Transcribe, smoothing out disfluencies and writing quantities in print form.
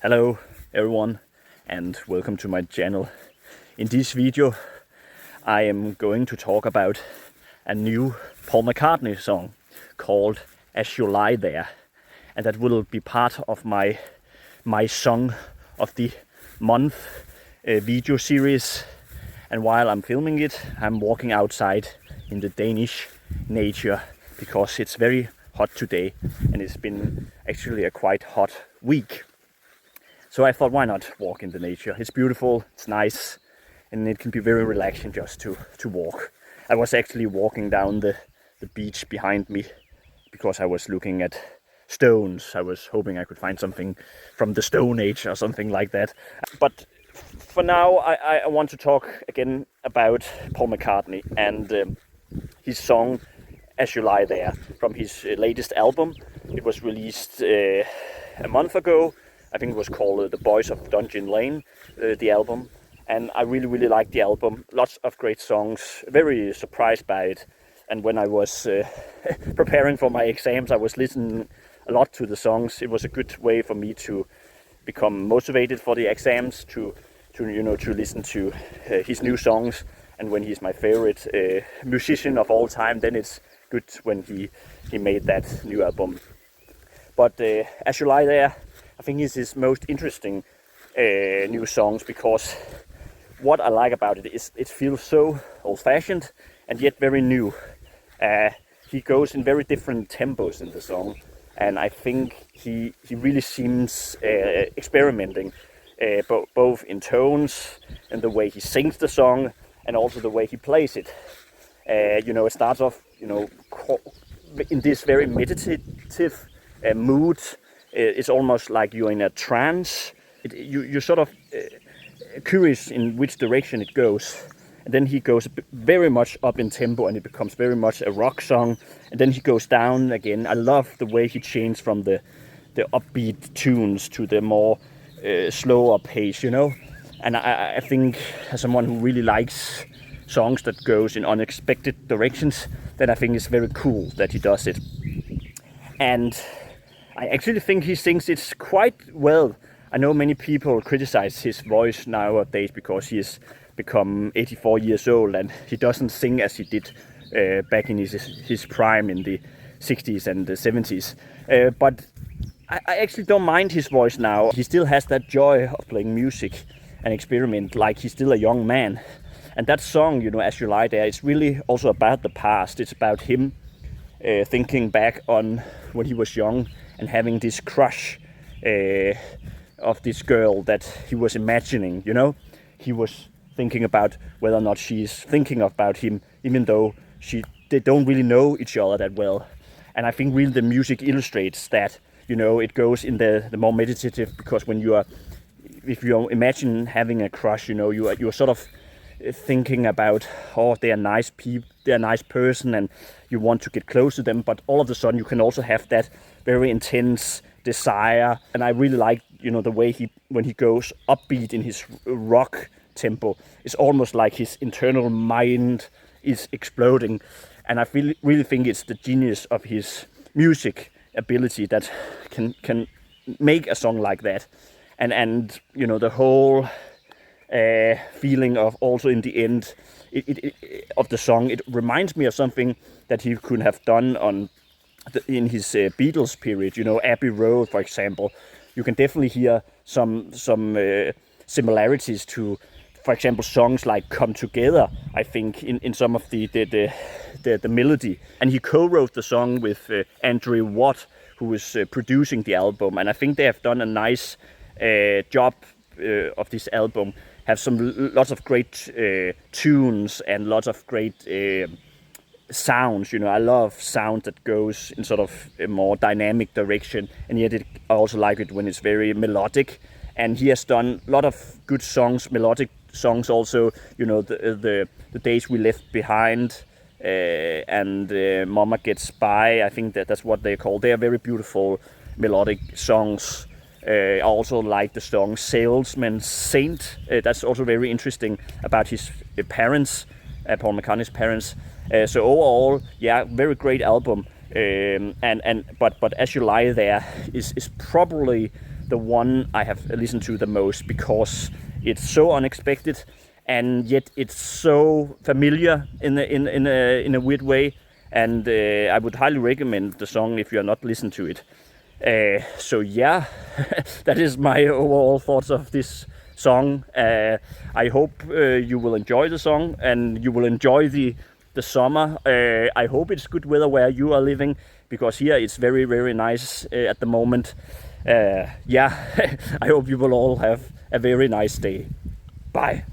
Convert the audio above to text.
Hello everyone and welcome to my channel. In this video I am going to talk about a new Paul McCartney song called As You Lie There, and that will be part of my song of the month video series. And while I'm filming it, I'm walking outside in the Danish nature because it's very hot today and it's been actually a quite hot week. So I thought, why not walk in the nature? It's beautiful, it's nice, and it can be very relaxing just to walk. I was actually walking down the beach behind me because I was looking at stones. I was hoping I could find something from the Stone Age or something like that. But for now, I want to talk again about Paul McCartney and his song As You Lie There from his latest album. It was released a month ago. I think it was called The Boys of Dungeon Lane, the album. And I really like the album. Lots of great songs. Very surprised by it. And when I was preparing for my exams, I was listening a lot to the songs. It was a good way for me to become motivated for the exams, to listen to his new songs. And when he's my favorite musician of all time, then it's good when he made that new album. But As You Lie There, I think it's his most interesting new songs, because what I like about it is it feels so old-fashioned and yet very new. He goes in very different tempos in the song, and I think he really seems experimenting both in tones and the way he sings the song and also the way he plays it. It starts off in this very meditative mood. It's almost like you're in a trance. You're sort of curious in which direction it goes. And then he goes very much up in tempo and it becomes very much a rock song. And then he goes down again. I love the way he changed from the upbeat tunes to the more slower pace, And I think as someone who really likes songs that goes in unexpected directions, then I think it's very cool that he does it. And I actually think he sings it quite well. I know many people criticize his voice nowadays because he has become 84 years old and he doesn't sing as he did back in his prime in the 60s and the 70s. But I actually don't mind his voice now. He still has that joy of playing music and experiment like he's still a young man. And that song, As You Lie There, it's really also about the past. It's about him thinking back on when he was young and having this crush of this girl that he was imagining, He was thinking about whether or not she's thinking about him, even though they don't really know each other that well. And I think really the music illustrates that, it goes in the more meditative, because if you imagine having a crush, you're sort of thinking about, they're nice people, they're a nice person, and you want to get close to them, but all of a sudden you can also have that very intense desire. And I really like, the way when he goes upbeat in his rock tempo, it's almost like his internal mind is exploding. And I really think it's the genius of his music ability that can make a song like that. And the whole feeling of also in the end of the song, it reminds me of something that he could have done in his Beatles period, Abbey Road, for example. You can definitely hear some similarities to, for example, songs like Come Together, I think, in some of the melody. And he co-wrote the song with Andrew Watt, who was producing the album. And I think they have done a nice job of this album. Have lots of great tunes and lots of great sounds. I love sound that goes in sort of a more dynamic direction, and yet I also like it when it's very melodic. And he has done a lot of good songs, melodic songs also. The Days We Left Behind and Mama Gets By. I think that's what they're called. They are very beautiful melodic songs. I also like the song Salesman Saint. That's also very interesting about his parents, Paul McCartney's parents. So overall, very great album. But As You Lie There is probably the one I have listened to the most, because it's so unexpected and yet it's so familiar in a weird way. And I would highly recommend the song if you are not listened to it. So yeah, that is my overall thoughts of this song. I hope you will enjoy the song and you will enjoy the summer. I hope it's good weather where you are living, because here it's very, very nice at the moment. Yeah, I hope you will all have a very nice day. Bye.